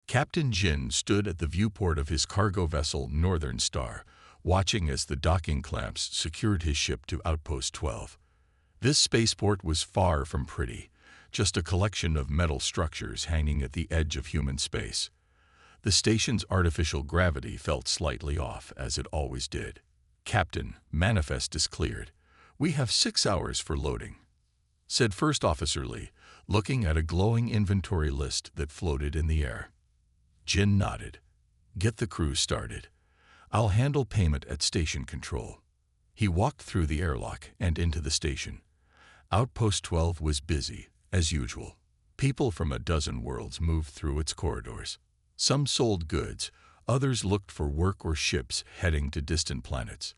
Captain Jin stood at the viewport of his cargo vessel Northern Star, watching as the docking clamps secured his ship to Outpost 12. This spaceport was far from pretty, just a collection of metal structures hanging at the edge of human space. The station's artificial gravity felt slightly off, as it always did. "Captain, manifest is cleared. We have 6 hours for loading," said First Officer Lee, looking at a glowing inventory list that floated in the air. Jin nodded. "Get the crew started. I'll handle payment at station control." He walked through the airlock and into the station. Outpost 12 was busy, as usual. People from a dozen worlds moved through its corridors. Some sold goods, others looked for work or ships heading to distant planets.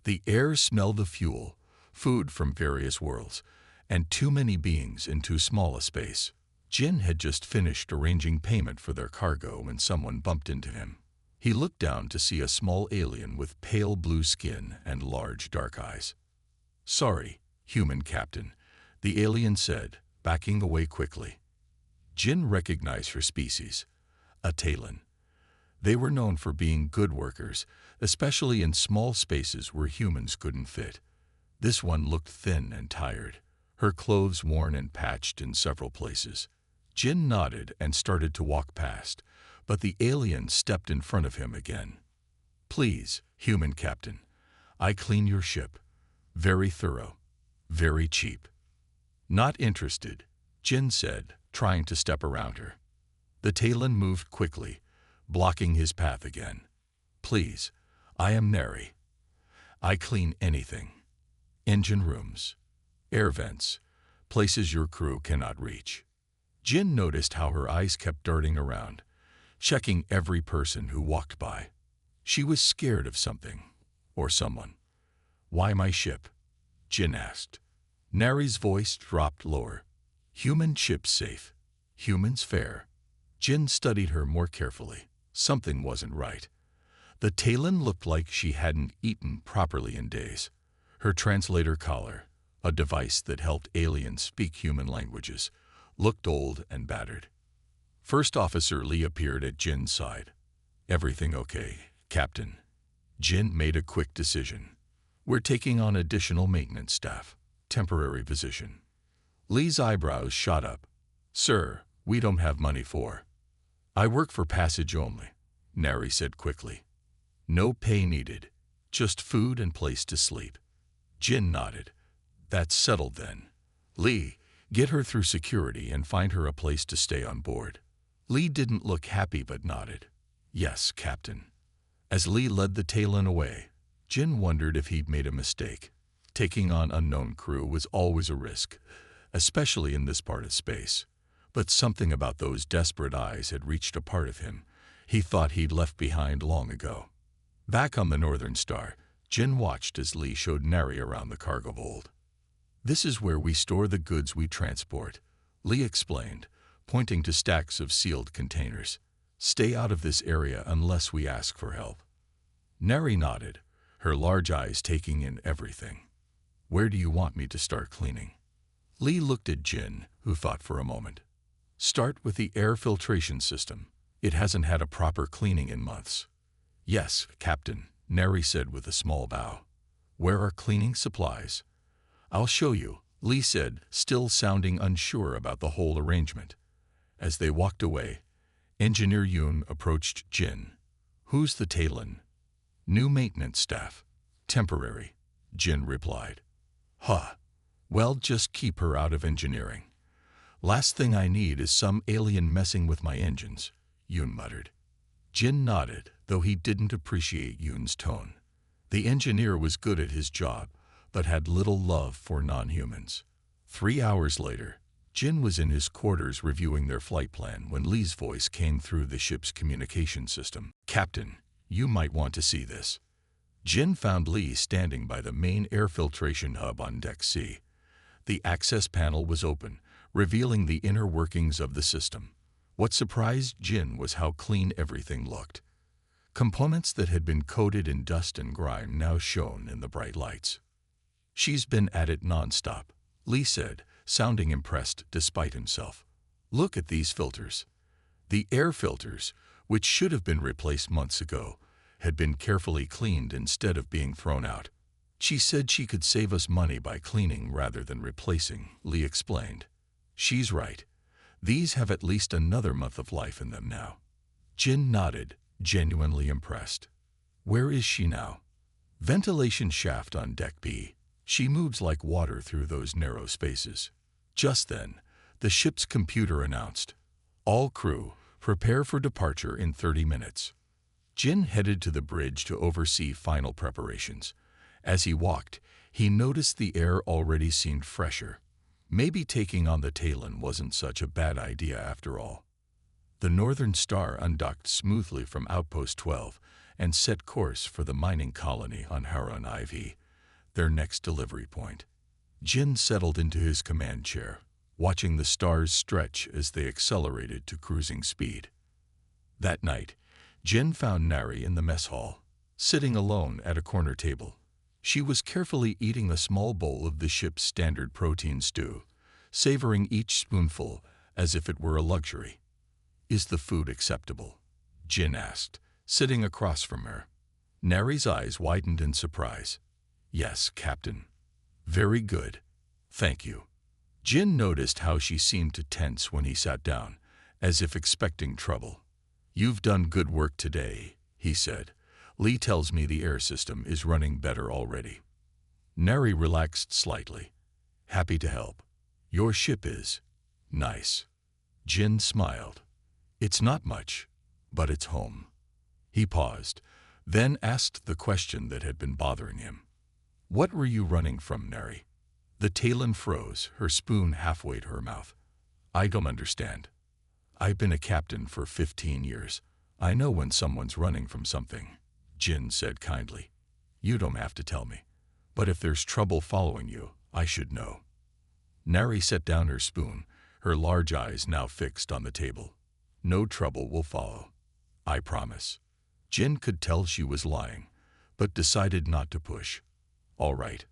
The air smelled of fuel, food from various worlds, and too many beings in too small a space. Jin had just finished arranging payment for their cargo when someone bumped into him. He looked down to see a small alien with pale blue skin and large dark eyes. "Sorry, human captain," the alien said, backing away quickly. Jin recognized her species, a Talon. They were known for being good workers, especially in small spaces where humans couldn't fit. This one looked thin and tired, her clothes worn and patched in several places. Jin nodded and started to walk past, but the alien stepped in front of him again. "Please, human captain, I clean your ship. Very thorough, very cheap." "Not interested," Jin said, trying to step around her. The Talon moved quickly, blocking his path again. "Please, I am Neri. I clean anything. Engine rooms, air vents, places your crew cannot reach." Jin noticed how her eyes kept darting around, checking every person who walked by. She was scared of something, or someone. "Why my ship?" Jin asked. Neri's voice dropped lower. "Human ships safe, humans fair." Jin studied her more carefully. Something wasn't right. The Talon looked like she hadn't eaten properly in days. Her translator collar, a device that helped aliens speak human languages, looked old and battered. First Officer Lee appeared at Jin's side. "Everything okay, Captain?" Jin made a quick decision. "We're taking on additional maintenance staff. Temporary position." Lee's eyebrows shot up. "Sir, we don't have money for." "I work for passage only," Neri said quickly. "No pay needed, just food and place to sleep." Jin nodded. "That's settled then. Lee, get her through security and find her a place to stay on board." Lee didn't look happy but nodded. "Yes, Captain." As Lee led the Talon away, Jin wondered if he'd made a mistake. Taking on unknown crew was always a risk, especially in this part of space. But something about those desperate eyes had reached a part of him he thought he'd left behind long ago. Back on the Northern Star, Jin watched as Lee showed Neri around the cargo hold. "This is where we store the goods we transport," Lee explained, pointing to stacks of sealed containers. "Stay out of this area unless we ask for help." Neri nodded, her large eyes taking in everything. "Where do you want me to start cleaning?" Lee looked at Jin, who thought for a moment. "Start with the air filtration system. It hasn't had a proper cleaning in months." "Yes, Captain," Neri said with a small bow. "Where are cleaning supplies?" "I'll show you," Lee said, still sounding unsure about the whole arrangement. As they walked away, Engineer Yoon approached Jin. "Who's the Talon?" "New maintenance staff. Temporary," Jin replied. "Huh. Well, just keep her out of engineering." "Last thing I need is some alien messing with my engines," Yoon muttered. Jin nodded, though he didn't appreciate Yoon's tone. The engineer was good at his job, but had little love for non-humans. 3 hours later, Jin was in his quarters reviewing their flight plan when Lee's voice came through the ship's communication system. "Captain, you might want to see this." Jin found Lee standing by the main air filtration hub on Deck C. The access panel was open, revealing the inner workings of the system. What surprised Jin was how clean everything looked. Components that had been coated in dust and grime now shone in the bright lights. "She's been at it nonstop," Lee said, sounding impressed despite himself. "Look at these filters. The air filters, which should have been replaced months ago, had been carefully cleaned instead of being thrown out. She said she could save us money by cleaning rather than replacing, Lee explained. She's right. These have at least another month of life in them now. Jin nodded, genuinely impressed. Where is she now? Ventilation shaft on deck B. She moves like water through those narrow spaces. Just then, the ship's computer announced, "All crew, prepare for departure in 30 minutes." Jin headed to the bridge to oversee final preparations. As he walked, he noticed the air already seemed fresher. Maybe taking on the Talon wasn't such a bad idea after all. The Northern Star undocked smoothly from Outpost 12 and set course for the mining colony on Haron IV, their next delivery point. Jin settled into his command chair, watching the stars stretch as they accelerated to cruising speed. That night, Jin found Nari in the mess hall, sitting alone at a corner table. She was carefully eating a small bowl of the ship's standard protein stew, savoring each spoonful as if it were a luxury. "Is the food acceptable?" Jin asked, sitting across from her. Nari's eyes widened in surprise. "Yes, Captain. Very good. Thank you." Jin noticed how she seemed to tense when he sat down, as if expecting trouble. "You've done good work today," he said. "Lee tells me the air system is running better already." Nari relaxed slightly. "Happy to help. Your ship is nice." Jin smiled. "It's not much, but it's home." He paused, then asked the question that had been bothering him. "What were you running from, Nari?" The Talon froze, her spoon halfway to her mouth. "I don't understand. I've been a captain for 15 years. I know when someone's running from something," Jin said kindly. "You don't have to tell me. But if there's trouble following you, I should know." Nari set down her spoon, her large eyes now fixed on the table. "No trouble will follow. I promise." Jin could tell she was lying, but decided not to push. "All right.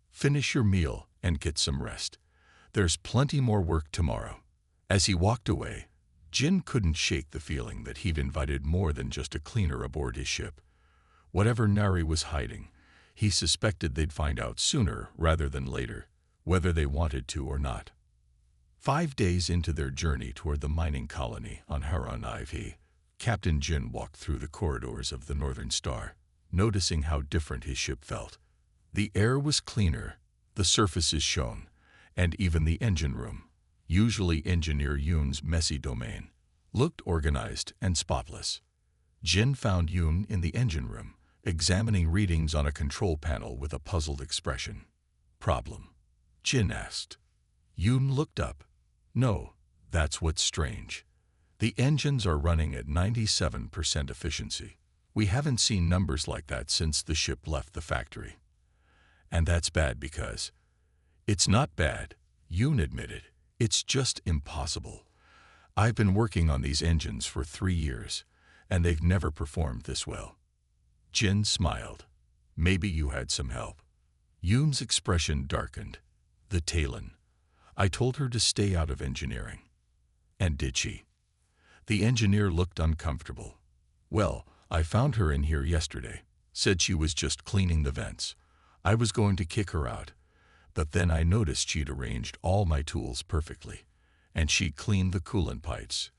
Finish your meal and get some rest. There's plenty more work tomorrow." As he walked away, Jin couldn't shake the feeling that he'd invited more than just a cleaner aboard his ship. Whatever Nari was hiding, he suspected they'd find out sooner rather than later, whether they wanted to or not. 5 days into their journey toward the mining colony on Haron IV, Captain Jin walked through the corridors of the Northern Star, noticing how different his ship felt. The air was cleaner, the surfaces shone, and even the engine room, usually Engineer Yoon's messy domain, looked organized and spotless. Jin found Yoon in the engine room, examining readings on a control panel with a puzzled expression. "Problem?" Jin asked. Yoon looked up. "No, that's what's strange. The engines are running at 97% efficiency. We haven't seen numbers like that since the ship left the factory. And that's bad because—" "It's not bad," Yoon admitted. "It's just impossible. I've been working on these engines for 3 years, and they've never performed this well." Jin smiled. "Maybe you had some help." Yoon's expression darkened. "The Talon. I told her to stay out of engineering." "And did she?" The engineer looked uncomfortable. "Well, I found her in here yesterday. Said she was just cleaning the vents. I was going to kick her out, but then I noticed she'd arranged all my tools perfectly, and she'd cleaned the coolant pipes.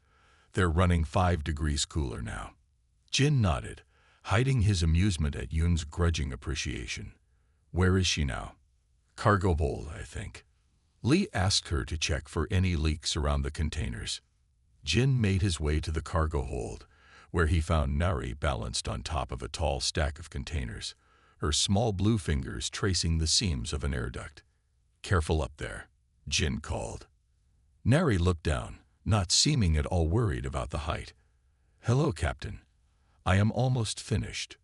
They're running 5 degrees cooler now." Jin nodded, hiding his amusement at Yoon's grudging appreciation. "Where is she now?" "Cargo hold, I think." Lee asked her to check for any leaks around the containers. Jin made his way to the cargo hold, where he found Nari balanced on top of a tall stack of containers, her small blue fingers tracing the seams of an air duct. "Careful up there," Jin called. Nari looked down, not seeming at all worried about the height. "Hello, Captain. I am almost finished."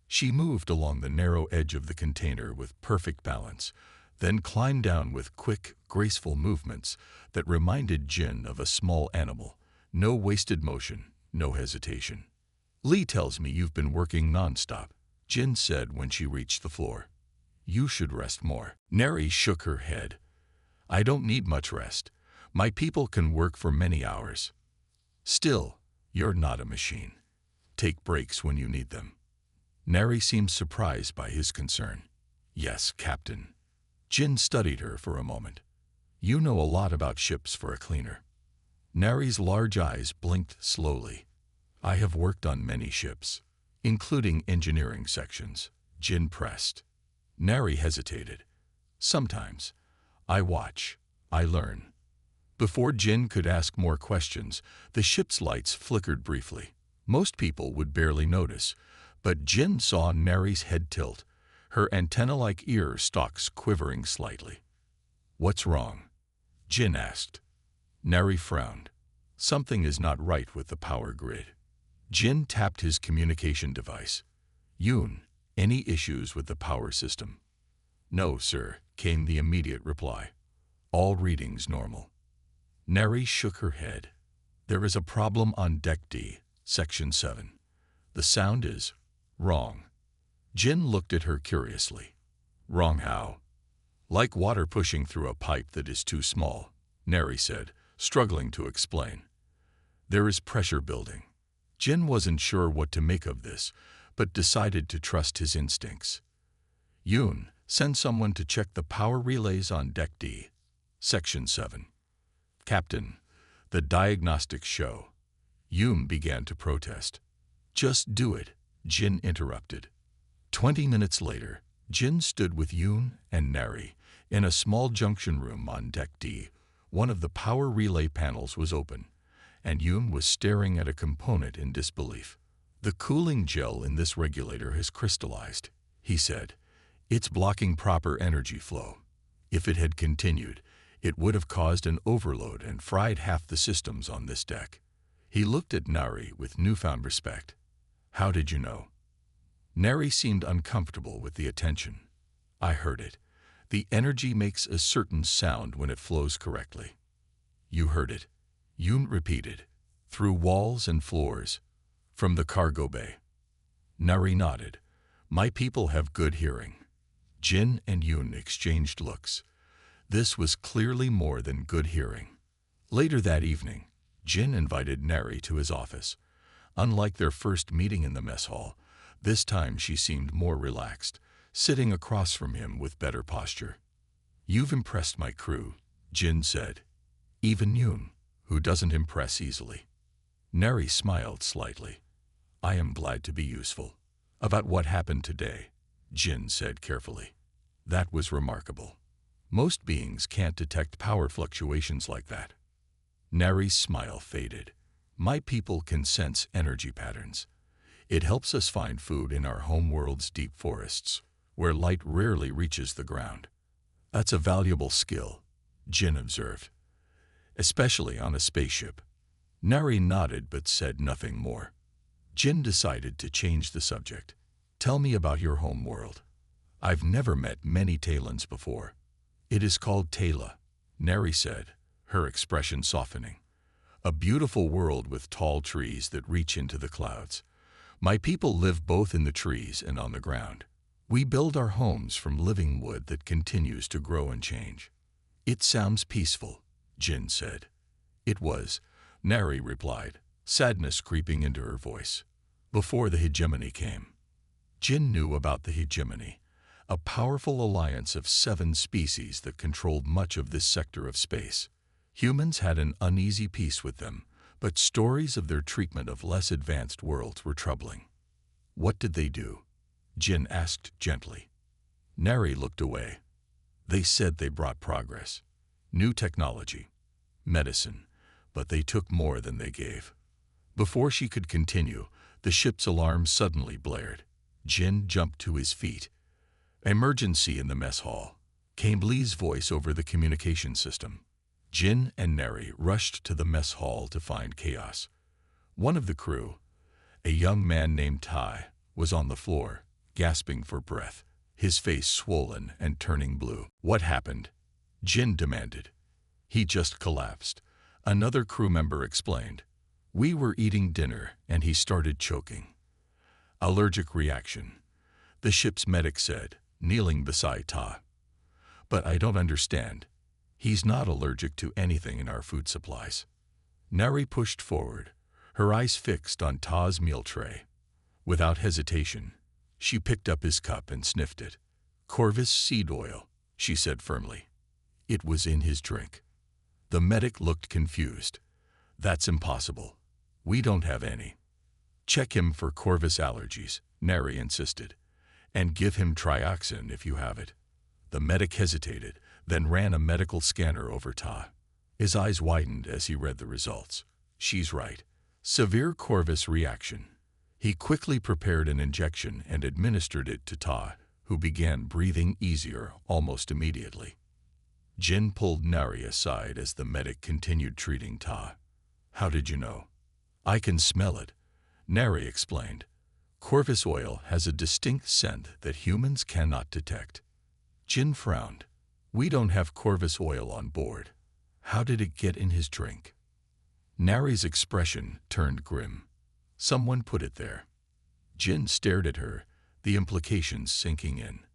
She moved along the narrow edge of the container with perfect balance, then climbed down with quick, graceful movements that reminded Jin of a small animal. No wasted motion, no hesitation. "Lee tells me you've been working nonstop," Jin said when she reached the floor. "You should rest more." Nari shook her head. "I don't need much rest. My people can work for many hours." "Still, You're not a machine. Take breaks when you need them. Neri seemed surprised by his concern. Yes, Captain. Jin studied her for a moment. You know a lot about ships for a cleaner. Neri's large eyes blinked slowly. I have worked on many ships, including engineering sections. Jin pressed. Neri hesitated. Sometimes. I watch. I learn. Before Jin could ask more questions, the ship's lights flickered briefly. Most people would barely notice, but Jin saw Neri's head tilt, her antenna-like ear stalks quivering slightly. What's wrong? Jin asked. Neri frowned. Something is not right with the power grid. Jin tapped his communication device. Yoon, any issues with the power system? No, sir, came the immediate reply. All readings normal. Neri shook her head. There is a problem on Deck D, Section 7. The sound is wrong. Jin looked at her curiously. Wrong how? Like water pushing through a pipe that is too small, Neri said, struggling to explain. There is pressure building. Jin wasn't sure what to make of this, but decided to trust his instincts. Yoon, send someone to check the power relays on Deck D, Section 7. Captain, the diagnostics show. Yoon began to protest. Just do it, Jin interrupted. 20 minutes later, Jin stood with Yoon and Neri in a small junction room on Deck D. One of the power relay panels was open, and Yoon was staring at a component in disbelief. The cooling gel in this regulator has crystallized, he said. It's blocking proper energy flow. If it had continued, it would have caused an overload and fried half the systems on this deck. He looked at Neri with newfound respect. How did you know? Neri seemed uncomfortable with the attention. I heard it. The energy makes a certain sound when it flows correctly. You heard it? Yoon repeated. Through walls and floors. From the cargo bay. Neri nodded. My people have good hearing. Jin and Yoon exchanged looks. This was clearly more than good hearing. Later that evening, Jin invited Neri to his office. Unlike their first meeting in the mess hall, this time she seemed more relaxed, sitting across from him with better posture. You've impressed my crew, Jin said. Even Yoon, who doesn't impress easily. Neri smiled slightly. I am glad to be useful. About what happened today, Jin said carefully. That was remarkable. Most beings can't detect power fluctuations like that. Neri's smile faded. My people can sense energy patterns. It helps us find food in our homeworld's deep forests, where light rarely reaches the ground. That's a valuable skill, Jin observed. Especially on a spaceship. Neri nodded but said nothing more. Jin decided to change the subject. Tell me about your homeworld. I've never met many Talons before. It is called Tala, Neri said, her expression softening. A beautiful world with tall trees that reach into the clouds. My people live both in the trees and on the ground. We build our homes from living wood that continues to grow and change. It sounds peaceful, Jin said. It was, Neri replied, sadness creeping into her voice. Before the hegemony came. Jin knew about the hegemony, a powerful alliance of 7 species that controlled much of this sector of space. Humans had an uneasy peace with them, but stories of their treatment of less advanced worlds were troubling. What did they do? Jin asked gently. Neri looked away. They said they brought progress. New technology. Medicine. But they took more than they gave. Before she could continue, the ship's alarm suddenly blared. Jin jumped to his feet. Emergency in the mess hall, came Lee's voice over the communication system. Jin and Neri rushed to the mess hall to find chaos. One of the crew, a young man named Tai, was on the floor, gasping for breath, his face swollen and turning blue. What happened? Jin demanded. He just collapsed, another crew member explained. We were eating dinner and he started choking. Allergic reaction, the ship's medic said, kneeling beside Ta. But I don't understand. He's not allergic to anything in our food supplies. Neri pushed forward, her eyes fixed on Ta's meal tray. Without hesitation, she picked up his cup and sniffed it. "Corvus seed oil," she said firmly. It was in his drink. The medic looked confused. "That's impossible. We don't have any." "Check him for Corvus allergies," Neri insisted, "and give him trioxin if you have it." The medic hesitated, then ran a medical scanner over Ta. His eyes widened as he read the results. "She's right. Severe Corvus reaction." He quickly prepared an injection and administered it to Ta, who began breathing easier almost immediately. Jin pulled Nari aside as the medic continued treating Ta. "How did you know?" "I can smell it," Nari explained. "Corvus oil has a distinct scent that humans cannot detect." Jin frowned. "We don't have Corvus oil on board. How did it get in his drink?" Nari's expression turned grim. "Someone put it there." Jin stared at her, the implications sinking in.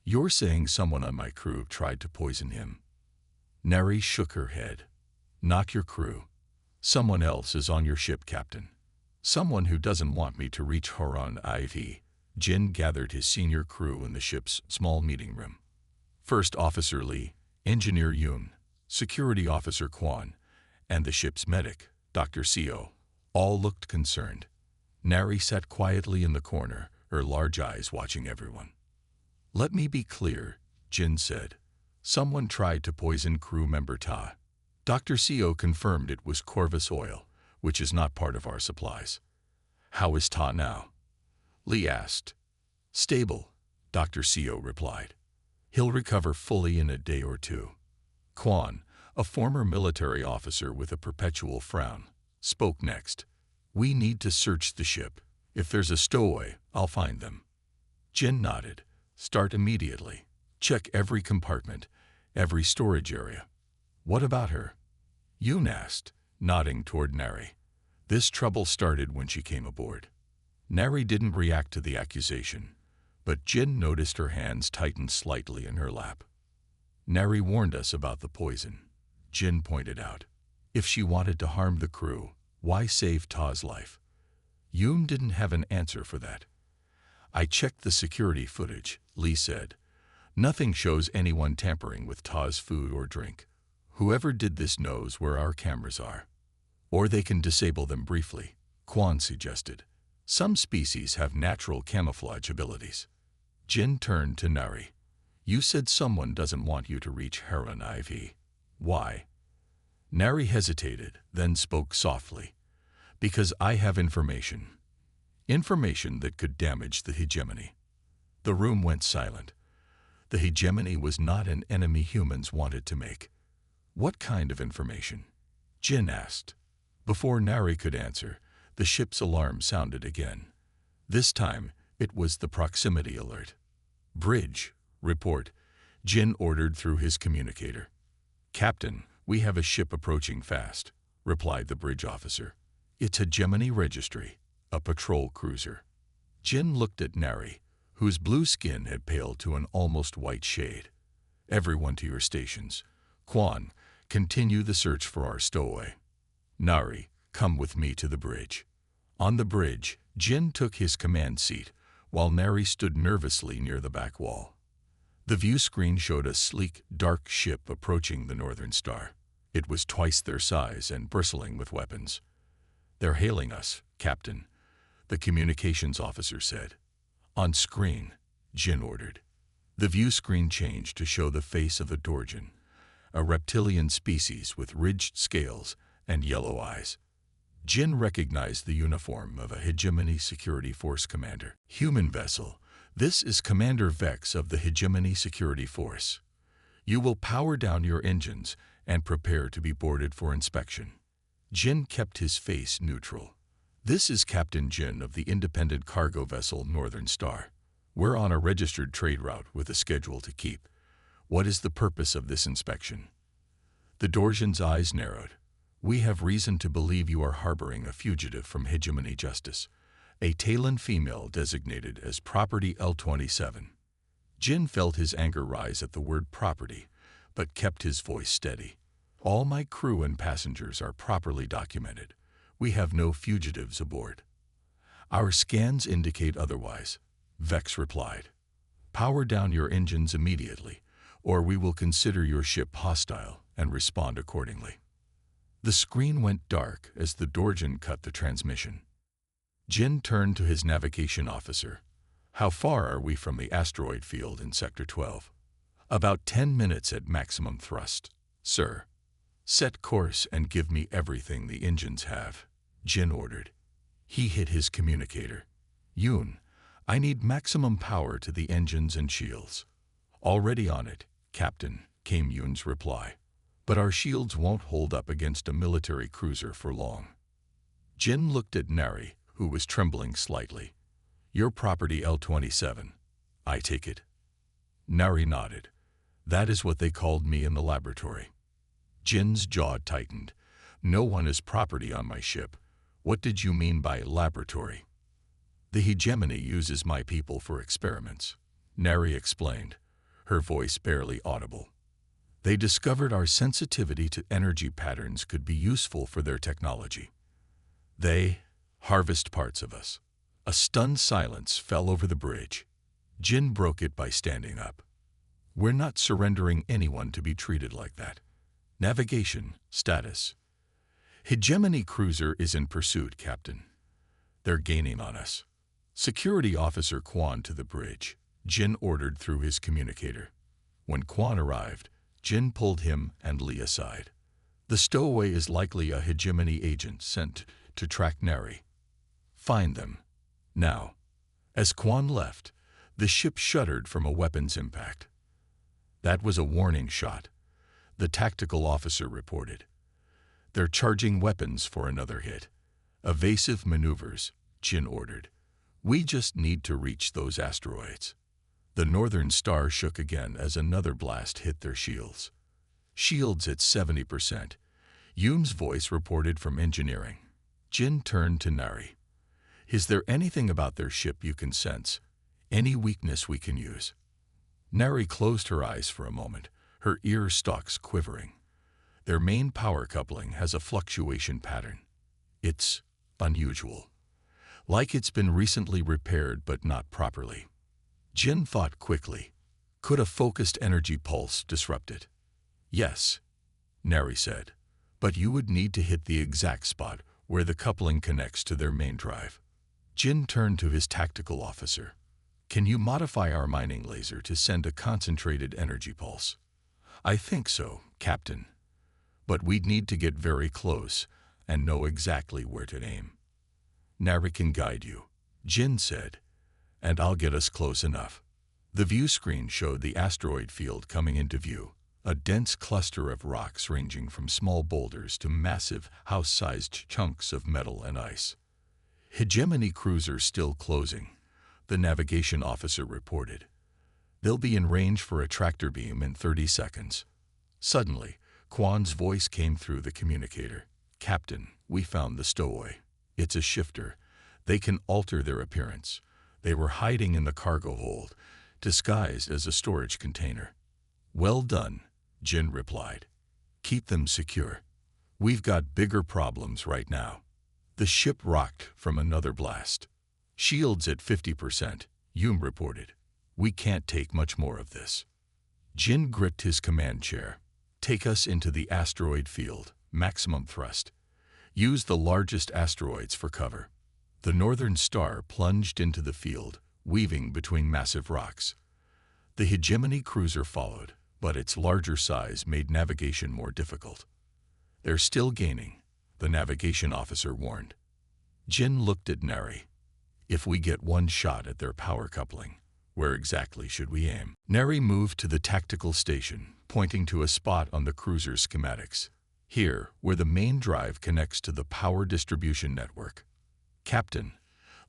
"You're saying someone on my crew tried to poison him?" Nari shook her head. "Not your crew. Someone else is on your ship, Captain. Someone who doesn't want me to reach Horon IV." Jin gathered his senior crew in the ship's small meeting room. First Officer Lee, Engineer Yoon, Security Officer Kwon, and the ship's medic, Dr. Seo, all looked concerned. Nari sat quietly in the corner, her large eyes watching everyone. "Let me be clear," Jin said. "Someone tried to poison crew member Ta. Dr. Seo confirmed it was Corvus oil, which is not part of our supplies." "How is Ta now?" Lee asked. "Stable," Dr. Seo replied. "He'll recover fully in a day or two." Kwon, a former military officer with a perpetual frown, spoke next. "We need to search the ship. If there's a stowaway, I'll find them." Jin nodded. "Start immediately. Check every compartment, every storage area." "What about her?" Yoon asked, nodding toward Nari. "This trouble started when she came aboard." Nari didn't react to the accusation, but Jin noticed her hands tighten slightly in her lap. "Nari warned us about the poison," Jin pointed out. "If she wanted to harm the crew, why save Ta's life?" Yoon didn't have an answer for that. "I checked the security footage," Lee said. "Nothing shows anyone tampering with Ta's food or drink. Whoever did this knows where our cameras are. Or they can disable them briefly," Kwon suggested. "Some species have natural camouflage abilities." Jin turned to Nari. "You said someone doesn't want you to reach Heron IV. Why?" Nari hesitated, then spoke softly. "Because I have information. Information that could damage the hegemony." The room went silent. The hegemony was not an enemy humans wanted to make. "What kind of information?" Jin asked. Before Nari could answer, the ship's alarm sounded again. This time, it was the proximity alert. "Bridge, report," Jin ordered through his communicator. "Captain, we have a ship approaching fast," replied the bridge officer. "It's Hegemony Registry, a patrol cruiser." Jin looked at Nari, whose blue skin had paled to an almost white shade. "Everyone to your stations. Kwon, continue the search for our stowaway. Nari, come with me to the bridge." On the bridge, Jin took his command seat, while Nari stood nervously near the back wall. The view screen showed a sleek, dark ship approaching the Northern Star. It was twice their size and bristling with weapons. "They're hailing us, Captain," the communications officer said. "On screen," Jin ordered. The view screen changed to show the face of the Dorjan, a reptilian species with ridged scales and yellow eyes. Jin recognized the uniform of a Hegemony Security Force commander. "Human vessel, this is Commander Vex of the Hegemony Security Force. You will power down your engines and prepare to be boarded for inspection." Jin kept his face neutral. "This is Captain Jin of the independent cargo vessel Northern Star. We're on a registered trade route with a schedule to keep. What is the purpose of this inspection?" The Dorjan's eyes narrowed. "We have reason to believe you are harboring a fugitive from Hegemony Justice, a Talon female designated as Property L27. Jin felt his anger rise at the word property, but kept his voice steady. "All my crew and passengers are properly documented. We have no fugitives aboard. Our scans indicate otherwise, Vex replied. Power down your engines immediately, or we will consider your ship hostile and respond accordingly. The screen went dark as the Dorjan cut the transmission. Jin turned to his navigation officer. How far are we from the asteroid field in Sector 12? About 10 minutes at maximum thrust, sir. Set course and give me everything the engines have, Jin ordered. He hit his communicator. Yoon, I need maximum power to the engines and shields. Already on it, Captain, came Yoon's reply. But our shields won't hold up against a military cruiser for long. Jin looked at Nari, who was trembling slightly. Your property L-27, I take it. Nari nodded. That is what they called me in the laboratory. Jin's jaw tightened. No one is property on my ship. What did you mean by laboratory? The hegemony uses my people for experiments, Nari explained, her voice barely audible. They discovered our sensitivity to energy patterns could be useful for their technology. They harvest parts of us. A stunned silence fell over the bridge. Jin broke it by standing up. We're not surrendering anyone to be treated like that. Navigation, status. Hegemony cruiser is in pursuit, Captain. They're gaining on us. Security Officer Quan to the bridge, Jin ordered through his communicator. When Quan arrived, Jin pulled him and Lee aside. The stowaway is likely a hegemony agent sent to track Nari. Find them. Now. As Quan left, the ship shuddered from a weapon's impact. That was a warning shot, the tactical officer reported. They're charging weapons for another hit. Evasive maneuvers, Jin ordered. We just need to reach those asteroids. The Northern Star shook again as another blast hit their shields. Shields at 70%. Yoon's voice reported from engineering. Jin turned to Nari. Is there anything about their ship you can sense? Any weakness we can use? Nari closed her eyes for a moment, her ear stalks quivering. Their main power coupling has a fluctuation pattern. It's unusual. Like it's been recently repaired but not properly. Jin thought quickly. Could a focused energy pulse disrupt it? Yes, Nari said. But you would need to hit the exact spot where the coupling connects to their main drive. Jin turned to his tactical officer. Can you modify our mining laser to send a concentrated energy pulse? I think so, Captain. But we'd need to get very close and know exactly where to aim. Nari can guide you, Jin said, and I'll get us close enough. The view screen showed the asteroid field coming into view, a dense cluster of rocks ranging from small boulders to massive, house-sized chunks of metal and ice. Hegemony cruiser still closing, the navigation officer reported. They'll be in range for a tractor beam in 30 seconds. Suddenly, Quan's voice came through the communicator. Captain, we found the stowaway. It's a shifter. They can alter their appearance. They were hiding in the cargo hold, disguised as a storage container. Well done, Jin replied. Keep them secure. We've got bigger problems right now. The ship rocked from another blast. Shields at 50%, Yoon reported. We can't take much more of this. Jin gripped his command chair. Take us into the asteroid field, maximum thrust. Use the largest asteroids for cover. The Northern Star plunged into the field, weaving between massive rocks. The Hegemony cruiser followed, but its larger size made navigation more difficult. They're still gaining, the navigation officer warned. Jin looked at Nari. If we get one shot at their power coupling, where exactly should we aim? Nari moved to the tactical station, pointing to a spot on the cruiser's schematics. Here, where the main drive connects to the power distribution network. Captain,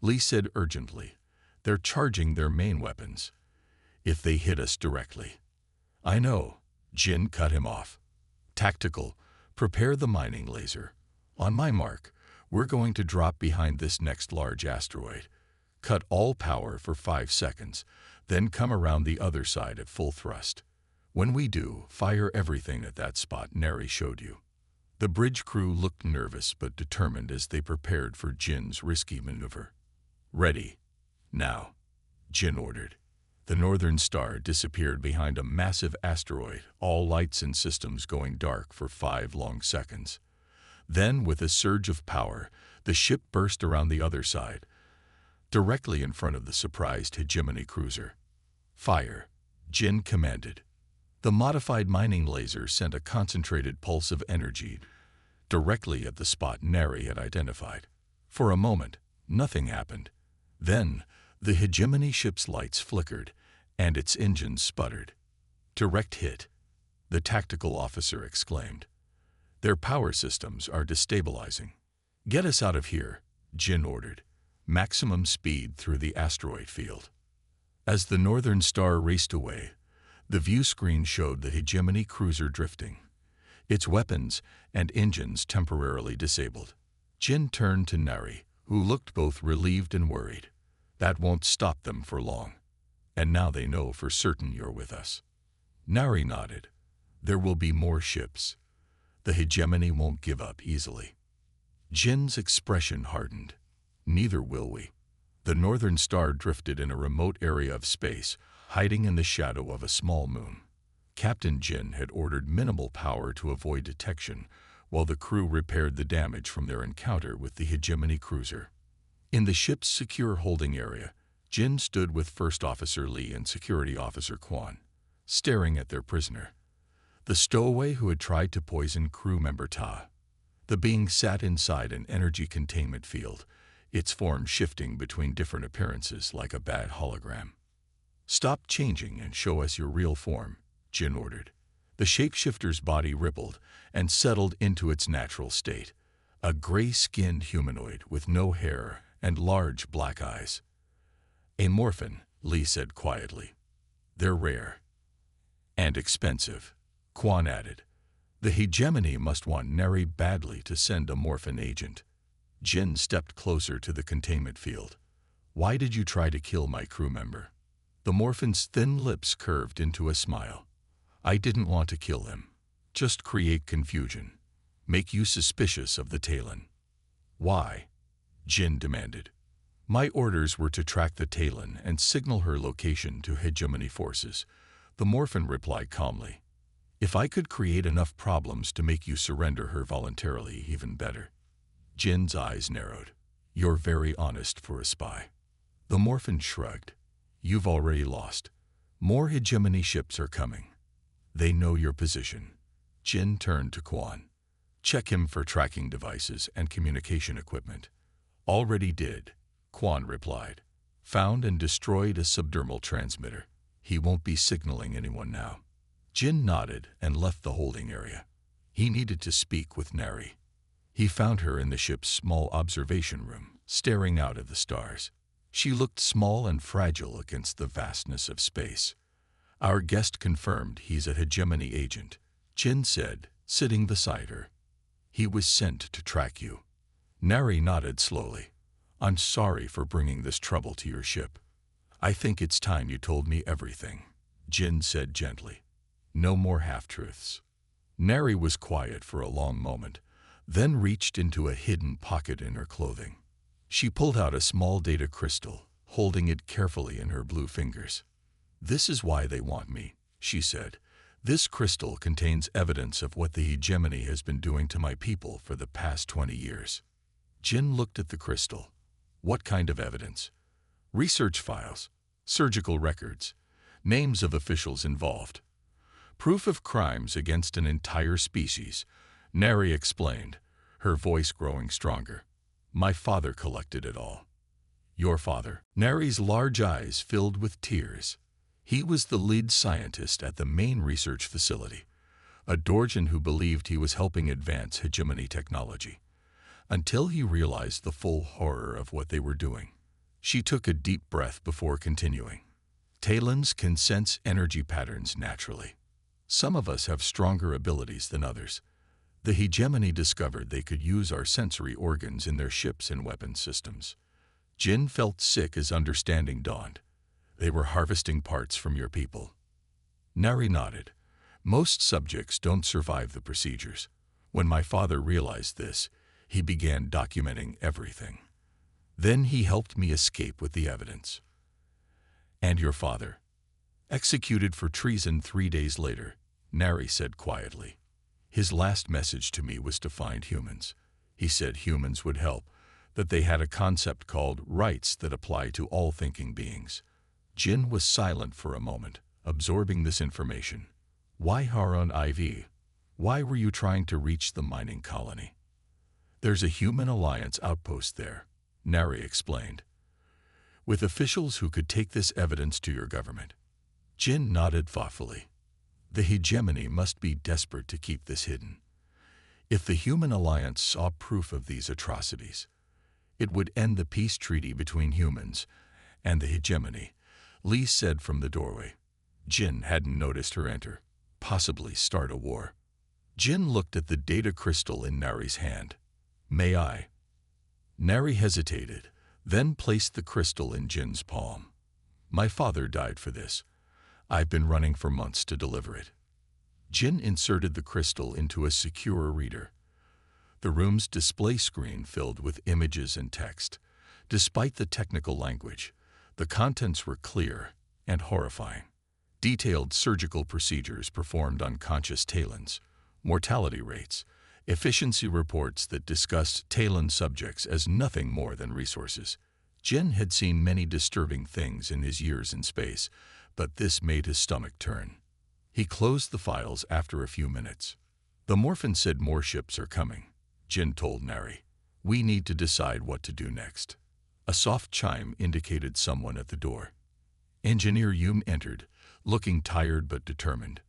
Lee said urgently, they're charging their main weapons. If they hit us directly. I know, Jin cut him off. Tactical, prepare the mining laser. On my mark, we're going to drop behind this next large asteroid. Cut all power for 5 seconds, then come around the other side at full thrust. When we do, fire everything at that spot Nari showed you. The bridge crew looked nervous but determined as they prepared for Jin's risky maneuver. "Ready. Now," Jin ordered. The Northern Star disappeared behind a massive asteroid, all lights and systems going dark for 5 long seconds. Then, with a surge of power, the ship burst around the other side, directly in front of the surprised hegemony cruiser. "Fire," Jin commanded. The modified mining laser sent a concentrated pulse of energy directly at the spot Neri had identified. For a moment, nothing happened. Then, the hegemony ship's lights flickered, and its engines sputtered. "Direct hit," the tactical officer exclaimed. "Their power systems are destabilizing." "Get us out of here," Jin ordered. "Maximum speed through the asteroid field." As the Northern Star raced away, the view screen showed the hegemony cruiser drifting, its weapons and engines temporarily disabled. Jin turned to Neri, who looked both relieved and worried. "That won't stop them for long. And now they know for certain you're with us." Neri nodded. "There will be more ships. The hegemony won't give up easily." Jin's expression hardened. "Neither will we." The Northern Star drifted in a remote area of space, hiding in the shadow of a small moon. Captain Jin had ordered minimal power to avoid detection, while the crew repaired the damage from their encounter with the hegemony cruiser. In the ship's secure holding area, Jin stood with First Officer Lee and Security Officer Quan, staring at their prisoner, the stowaway who had tried to poison crew member Ta. The being sat inside an energy containment field, its form shifting between different appearances like a bad hologram. "Stop changing and show us your real form," Jin ordered. The shapeshifter's body rippled and settled into its natural state, a gray-skinned humanoid with no hair and large black eyes. "A morphin," Lee said quietly. "They're rare." "And expensive," Quan added. "The hegemony must want Neri badly to send a morphin agent." Jin stepped closer to the containment field. "Why did you try to kill my crew member?" The morphin's thin lips curved into a smile. "I didn't want to kill him. Just create confusion. Make you suspicious of the Talon." "Why?" Jin demanded. "My orders were to track the Talon and signal her location to hegemony forces," the morphin replied calmly. "If I could create enough problems to make you surrender her voluntarily, even better." Jin's eyes narrowed. "You're very honest for a spy." The morphin shrugged. "You've already lost. More hegemony ships are coming. They know your position." Jin turned to Quan. "Check him for tracking devices and communication equipment." "Already did," Quan replied. "Found and destroyed a subdermal transmitter. He won't be signaling anyone now." Jin nodded and left the holding area. He needed to speak with Neri. He found her in the ship's small observation room, staring out at the stars. She looked small and fragile against the vastness of space. "Our guest confirmed he's a hegemony agent," Jin said, sitting beside her. "He was sent to track you." Neri nodded slowly. "I'm sorry for bringing this trouble to your ship." "I think it's time you told me everything," Jin said gently. "No more half-truths." Neri was quiet for a long moment, then reached into a hidden pocket in her clothing. She pulled out a small data crystal, holding it carefully in her blue fingers. "This is why they want me," she said. "This crystal contains evidence of what the hegemony has been doing to my people for the past 20 years. Jin looked at the crystal. "What kind of evidence?" "Research files, surgical records, names of officials involved. Proof of crimes against an entire species," Neri explained, her voice growing stronger. "My father collected it all." "Your father?" Neri's large eyes filled with tears. "He was the lead scientist at the main research facility, a Dorjan who believed he was helping advance hegemony technology, until he realized the full horror of what they were doing." She took a deep breath before continuing. "Talons can sense energy patterns naturally. Some of us have stronger abilities than others. The hegemony discovered they could use our sensory organs in their ships and weapons systems." Jin felt sick as understanding dawned. "They were harvesting parts from your people." Neri nodded. "Most subjects don't survive the procedures. When my father realized this, he began documenting everything. Then he helped me escape with the evidence. And your father? Executed for treason 3 days later, Neri said quietly. His last message to me was to find humans. He said humans would help, that they had a concept called rights that apply to all thinking beings. Jin was silent for a moment, absorbing this information. Why Harun IV? Why were you trying to reach the mining colony? There's a human alliance outpost there, Neri explained, with officials who could take this evidence to your government. Jin nodded thoughtfully. The hegemony must be desperate to keep this hidden. If the human alliance saw proof of these atrocities, it would end the peace treaty between humans and the hegemony, Lee said from the doorway. Jin hadn't noticed her enter, possibly start a war. Jin looked at the data crystal in Neri's hand. May I? Neri hesitated, then placed the crystal in Jin's palm. My father died for this. I've been running for months to deliver it. Jin inserted the crystal into a secure reader. The room's display screen filled with images and text. Despite the technical language, the contents were clear and horrifying. Detailed surgical procedures performed on conscious Talons, mortality rates, efficiency reports that discussed Talon subjects as nothing more than resources. Jin had seen many disturbing things in his years in space, but this made his stomach turn. He closed the files after a few minutes. The Morphin said more ships are coming, Jin told Neri. We need to decide what to do next. A soft chime indicated someone at the door. Engineer Yoon entered, looking tired but determined.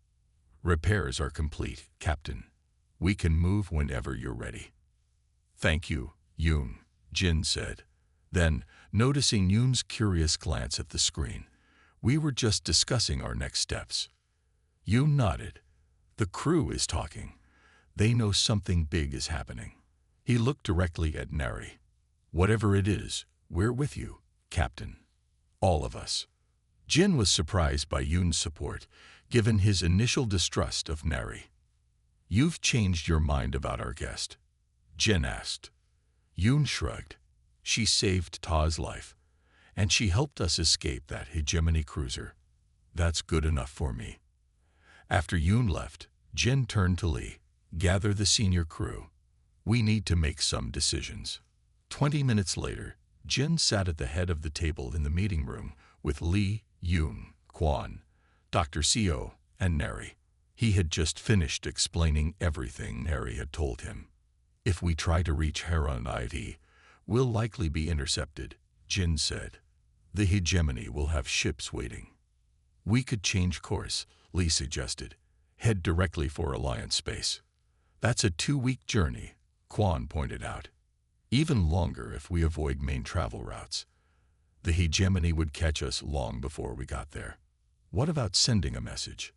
Repairs are complete, Captain. We can move whenever you're ready. Thank you, Yoon, Jin said. Then, noticing Yoon's curious glance at the screen, we were just discussing our next steps. Yoon nodded. The crew is talking. They know something big is happening. He looked directly at Neri. Whatever it is, we're with you, Captain. All of us. Jin was surprised by Yoon's support, given his initial distrust of Neri. You've changed your mind about our guest? Jin asked. Yoon shrugged. She saved Ta's life, and she helped us escape that hegemony cruiser. That's good enough for me. After Yoon left, Jin turned to Lee. Gather the senior crew. We need to make some decisions. 20 minutes later, Jin sat at the head of the table in the meeting room with Lee, Yoon, Kwon, Dr. Seo, and Neri. He had just finished explaining everything Neri had told him. If we try to reach Harun IV, we'll likely be intercepted, Jin said. The hegemony will have ships waiting. We could change course, Lee suggested. Head directly for Alliance space. That's a 2-week journey, Kwon pointed out. Even longer if we avoid main travel routes. The hegemony would catch us long before we got there. What about sending a message?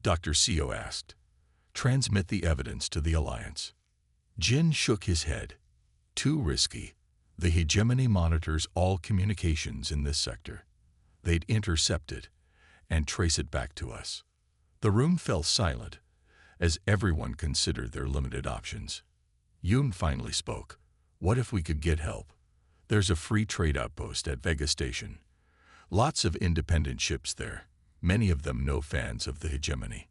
Dr. Seo asked. Transmit the evidence to the Alliance. Jin shook his head. Too risky. The hegemony monitors all communications in this sector. They'd intercept it and trace it back to us. The room fell silent as everyone considered their limited options. Yoon finally spoke. What if we could get help? There's a free trade outpost at Vega Station. Lots of independent ships there, many of them no fans of the hegemony.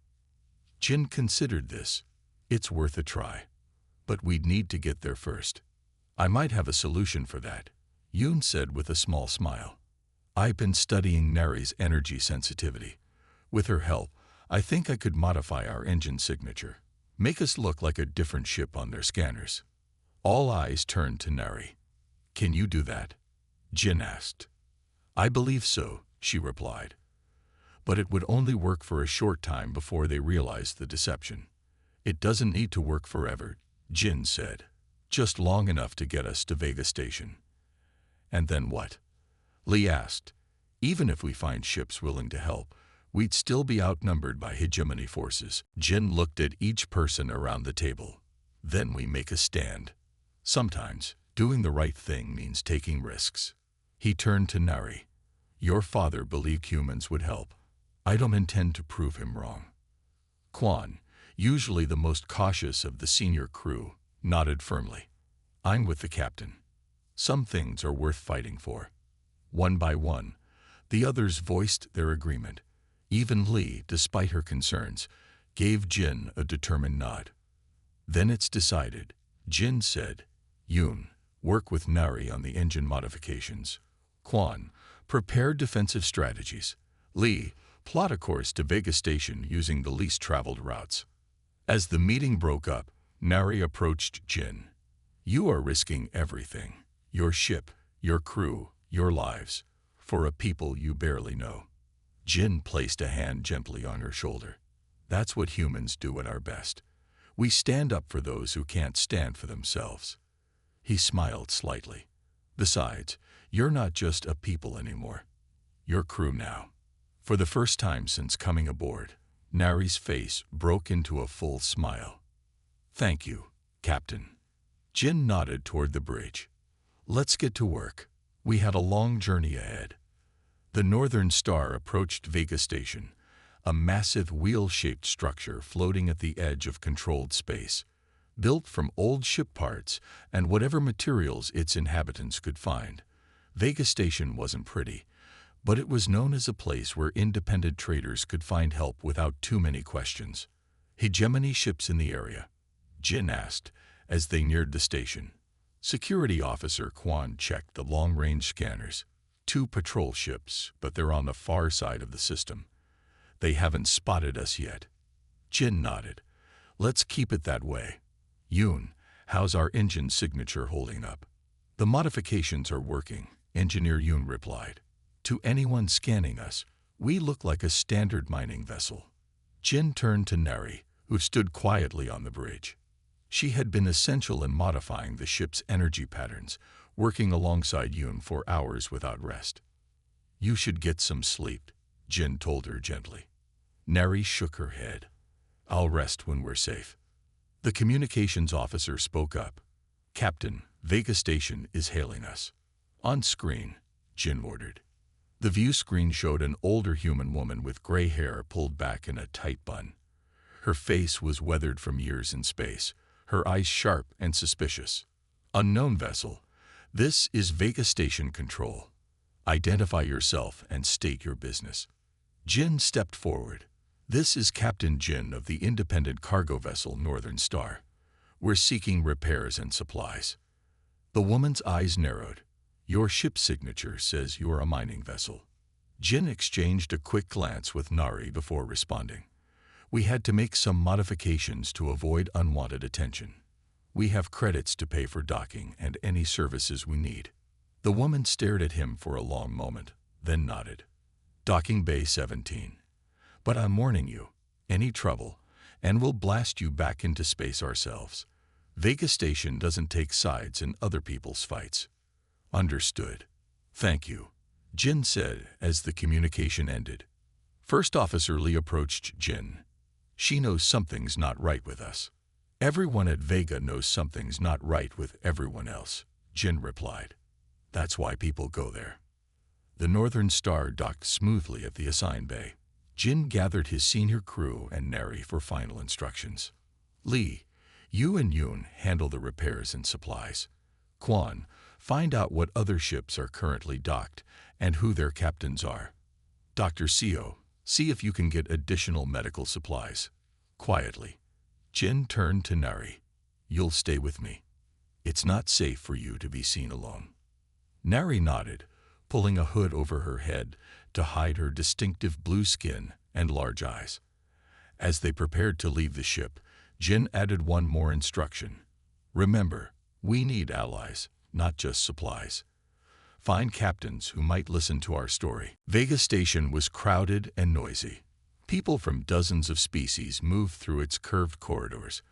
Jin considered this. It's worth a try. But we'd need to get there first. I might have a solution for that, Yoon said with a small smile. I've been studying Neri's energy sensitivity. With her help, I think I could modify our engine signature, make us look like a different ship on their scanners. All eyes turned to Neri. Can you do that? Jin asked. I believe so, she replied. But it would only work for a short time before they realized the deception. It doesn't need to work forever, Jin said. Just long enough to get us to Vega Station. And then what? Lee asked. Even if we find ships willing to help, we'd still be outnumbered by hegemony forces. Jin looked at each person around the table. Then we make a stand. Sometimes, doing the right thing means taking risks. He turned to Neri. Your father believed humans would help. I don't intend to prove him wrong. Kwon, usually the most cautious of the senior crew, nodded firmly. I'm with the captain. Some things are worth fighting for. One by one, the others voiced their agreement. Even Lee, despite her concerns, gave Jin a determined nod. Then it's decided, Jin said. Yoon, work with Nari on the engine modifications. Kwon, prepare defensive strategies. Lee, plot a course to Vega Station using the least traveled routes. As the meeting broke up, Nari approached Jin. You are risking everything. Your ship, your crew, your lives, for a people you barely know. Jin placed a hand gently on her shoulder. That's what humans do at our best. We stand up for those who can't stand for themselves. He smiled slightly. Besides, you're not just a people anymore. You're crew now. For the first time since coming aboard, Nari's face broke into a full smile. Thank you, Captain. Jin nodded toward the bridge. Let's get to work. We had a long journey ahead. The Northern Star approached Vega Station, a massive wheel-shaped structure floating at the edge of controlled space, built from old ship parts and whatever materials its inhabitants could find. Vega Station wasn't pretty, but it was known as a place where independent traders could find help without too many questions. Hegemony ships in the area? Jin asked as they neared the station. Security Officer Kwon checked the long-range scanners. 2 patrol ships, but they're on the far side of the system. They haven't spotted us yet. Jin nodded. Let's keep it that way. Yoon, how's our engine signature holding up? The modifications are working, Engineer Yoon replied. To anyone scanning us, we look like a standard mining vessel. Jin turned to Nari, who stood quietly on the bridge. She had been essential in modifying the ship's energy patterns, working alongside Yoon for hours without rest. You should get some sleep, Jin told her gently. Nari shook her head. I'll rest when we're safe. The communications officer spoke up. Captain, Vega Station is hailing us. On screen, Jin ordered. The view screen showed an older human woman with gray hair pulled back in a tight bun. Her face was weathered from years in space, her eyes sharp and suspicious. Unknown vessel, this is Vega Station Control. Identify yourself and state your business. Jin stepped forward. This is Captain Jin of the independent cargo vessel Northern Star. We're seeking repairs and supplies. The woman's eyes narrowed. Your ship signature says you're a mining vessel. Jin exchanged a quick glance with Nari before responding. We had to make some modifications to avoid unwanted attention. We have credits to pay for docking and any services we need. The woman stared at him for a long moment, then nodded. Docking Bay 17. But I'm warning you, any trouble, and we'll blast you back into space ourselves. Vega Station doesn't take sides in other people's fights. Understood. Thank you, Jin said as the communication ended. First Officer Lee approached Jin. She knows something's not right with us. Everyone at Vega knows something's not right with everyone else, Jin replied. That's why people go there. The Northern Star docked smoothly at the assigned bay. Jin gathered his senior crew and Nari for final instructions. Lee, you and Yoon handle the repairs and supplies. Kwon, find out what other ships are currently docked and who their captains are. Dr. Seo, see if you can get additional medical supplies. Quietly, Jin turned to Nari. You'll stay with me. It's not safe for you to be seen alone. Nari nodded, pulling a hood over her head to hide her distinctive blue skin and large eyes. As they prepared to leave the ship, Jin added one more instruction. Remember, we need allies, not just supplies. Find captains who might listen to our story. Vega Station was crowded and noisy. People from dozens of species moved through its curved corridors,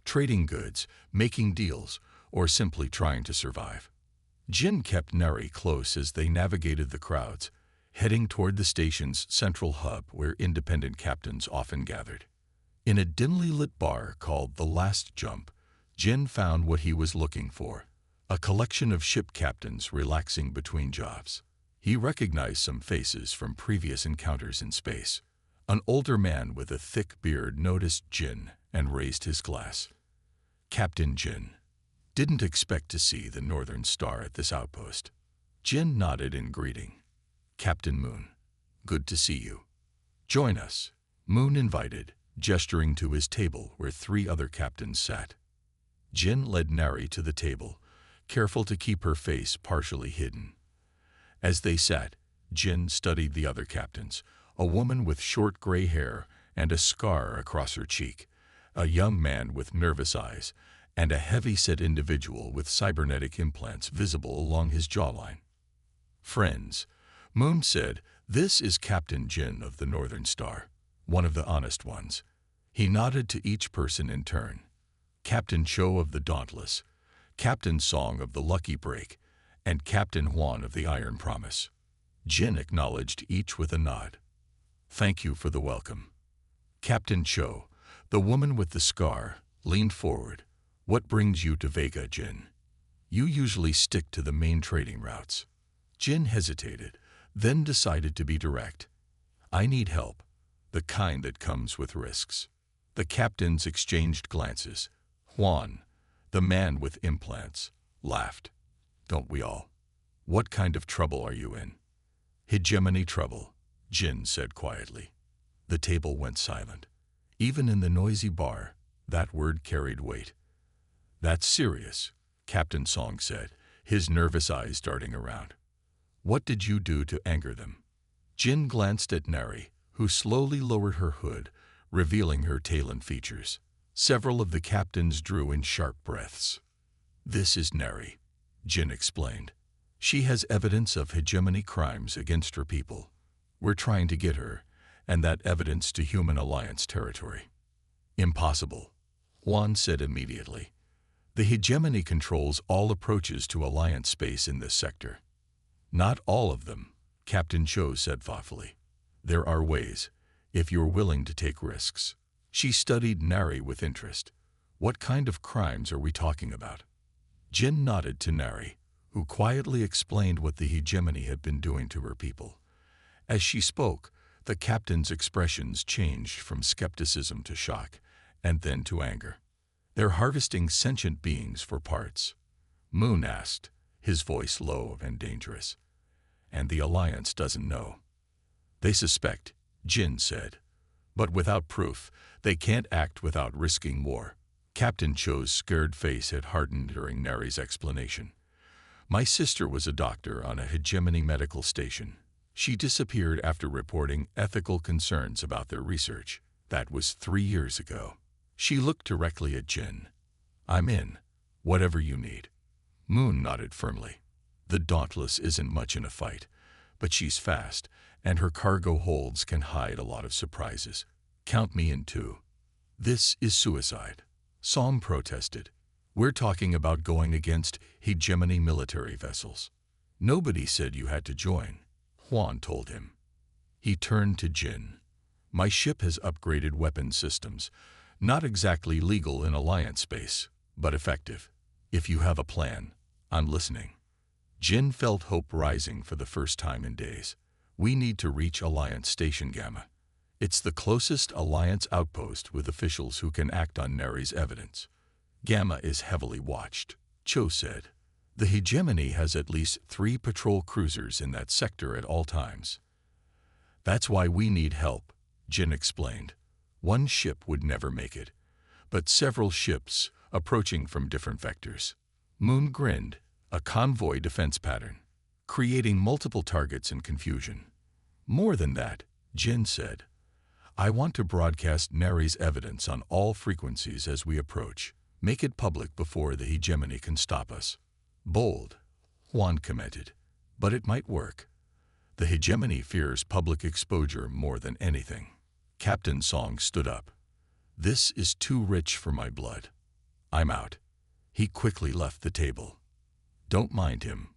trading goods, making deals, or simply trying to survive. Jin kept Nari close as they navigated the crowds, heading toward the station's central hub where independent captains often gathered. In a dimly lit bar called The Last Jump, Jin found what he was looking for, a collection of ship captains relaxing between jobs. He recognized some faces from previous encounters in space. An older man with a thick beard noticed Jin and raised his glass. Captain Jin. Didn't expect to see the Northern Star at this outpost. Jin nodded in greeting. Captain Moon. Good to see you. Join us, Moon invited, gesturing to his table where 3 other captains sat. Jin led Nari to the table, careful to keep her face partially hidden. As they sat, Jin studied the other captains, a woman with short gray hair and a scar across her cheek, a young man with nervous eyes, and a heavy-set individual with cybernetic implants visible along his jawline. Friends, Moon said, this is Captain Jin of the Northern Star, one of the honest ones. He nodded to each person in turn. Captain Cho of the Dauntless, Captain Song of the Lucky Break, and Captain Huan of the Iron Promise. Jin acknowledged each with a nod. Thank you for the welcome. Captain Cho, the woman with the scar, leaned forward. What brings you to Vega, Jin? You usually stick to the main trading routes. Jin hesitated, then decided to be direct. I need help, the kind that comes with risks. The captains exchanged glances. Huan, the man with implants, laughed. Don't we all? What kind of trouble are you in? Hegemony trouble, Jin said quietly. The table went silent. Even in the noisy bar, that word carried weight. That's serious, Captain Song said, his nervous eyes darting around. What did you do to anger them? Jin glanced at Nari, who slowly lowered her hood, revealing her tail and features. Several of the captains drew in sharp breaths. This is Nari, Jin explained. She has evidence of hegemony crimes against her people. We're trying to get her, and that evidence to Human Alliance territory. Impossible, Huan said immediately. The hegemony controls all approaches to Alliance space in this sector. Not all of them, Captain Cho said thoughtfully. There are ways, if you're willing to take risks. She studied Nari with interest. What kind of crimes are we talking about? Jin nodded to Nari, who quietly explained what the hegemony had been doing to her people. As she spoke, the captain's expressions changed from skepticism to shock, and then to anger. They're harvesting sentient beings for parts. Moon asked, his voice low and dangerous. And the Alliance doesn't know. They suspect, Jin said. But without proof, they can't act without risking war. Captain Cho's scared face had hardened during Nari's explanation. My sister was a doctor on a hegemony medical station. She disappeared after reporting ethical concerns about their research. That was 3 years ago. She looked directly at Jin. I'm in. Whatever you need. Moon nodded firmly. The Dauntless isn't much in a fight, but she's fast, and her cargo holds can hide a lot of surprises. Count me in too. This is suicide, Song protested. We're talking about going against hegemony military vessels. Nobody said you had to join, Huan told him. He turned to Jin. My ship has upgraded weapon systems. Not exactly legal in Alliance space, but effective. If you have a plan, I'm listening. Jin felt hope rising for the first time in days. We need to reach Alliance Station Gamma. It's the closest Alliance outpost with officials who can act on Nari's evidence. Gamma is heavily watched, Cho said. The hegemony has at least 3 patrol cruisers in that sector at all times. That's why we need help, Jin explained. One ship would never make it, but several ships approaching from different vectors. Moon grinned, a convoy defense pattern, creating multiple targets and confusion. More than that, Jin said. I want to broadcast Nari's evidence on all frequencies as we approach. Make it public before the hegemony can stop us. Bold, Huan commented, but it might work. The hegemony fears public exposure more than anything. Captain Song stood up. This is too rich for my blood. I'm out. He quickly left the table. Don't mind him,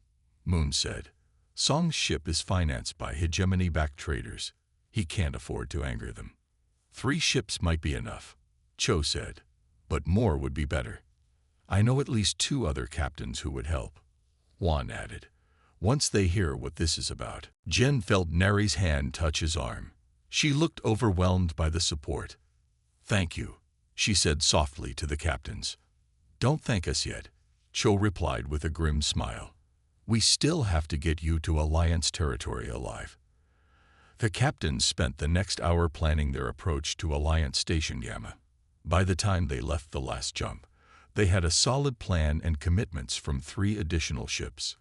Moon said. Song's ship is financed by hegemony-backed traders. He can't afford to anger them. 3 ships might be enough, Cho said, but more would be better. I know at least 2 other captains who would help, Huan added. Once they hear what this is about. Jin felt Nari's hand touch his arm. She looked overwhelmed by the support. Thank you, she said softly to the captains. Don't thank us yet, Cho replied with a grim smile. We still have to get you to Alliance territory alive. The captains spent the next hour planning their approach to Alliance Station Gamma. By the time they left the last jump, they had a solid plan and commitments from 3 additional ships.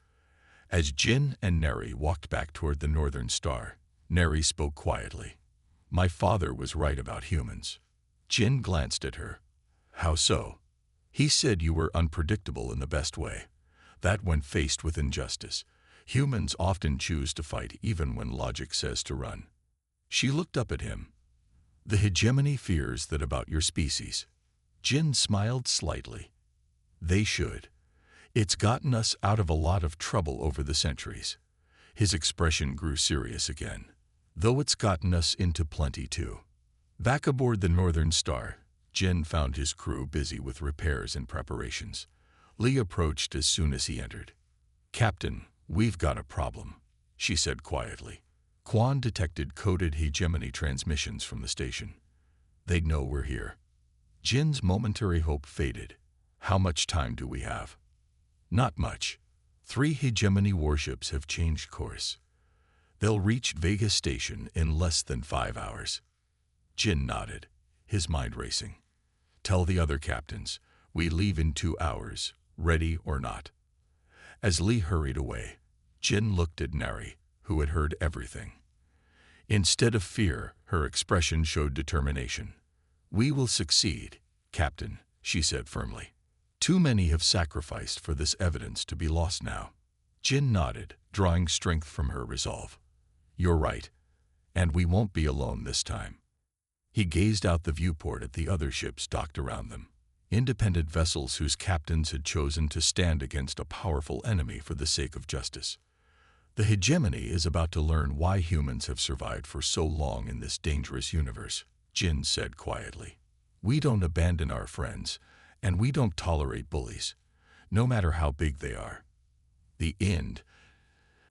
As Jin and Neri walked back toward the Northern Star, Neri spoke quietly. My father was right about humans. Jin glanced at her. How so? He said you were unpredictable in the best way. That when faced with injustice, humans often choose to fight even when logic says to run. She looked up at him. The hegemony fears that about your species. Jin smiled slightly. They should. It's gotten us out of a lot of trouble over the centuries. His expression grew serious again. Though it's gotten us into plenty too. Back aboard the Northern Star, Jin found his crew busy with repairs and preparations. Lee approached as soon as he entered. Captain, we've got a problem, she said quietly. Quan detected coded hegemony transmissions from the station. They'd know we're here. Jin's momentary hope faded. How much time do we have? Not much. 3 hegemony warships have changed course. They'll reach Vega Station in less than 5 hours. Jin nodded, his mind racing. Tell the other captains, we leave in 2 hours, ready or not. As Lee hurried away, Jin looked at Neri, who had heard everything. Instead of fear, her expression showed determination. We will succeed, Captain, she said firmly. Too many have sacrificed for this evidence to be lost now. Jin nodded, drawing strength from her resolve. You're right, and we won't be alone this time. He gazed out the viewport at the other ships docked around them, independent vessels whose captains had chosen to stand against a powerful enemy for the sake of justice. The hegemony is about to learn why humans have survived for so long in this dangerous universe, Jin said quietly. We don't abandon our friends, and we don't tolerate bullies, no matter how big they are. The end,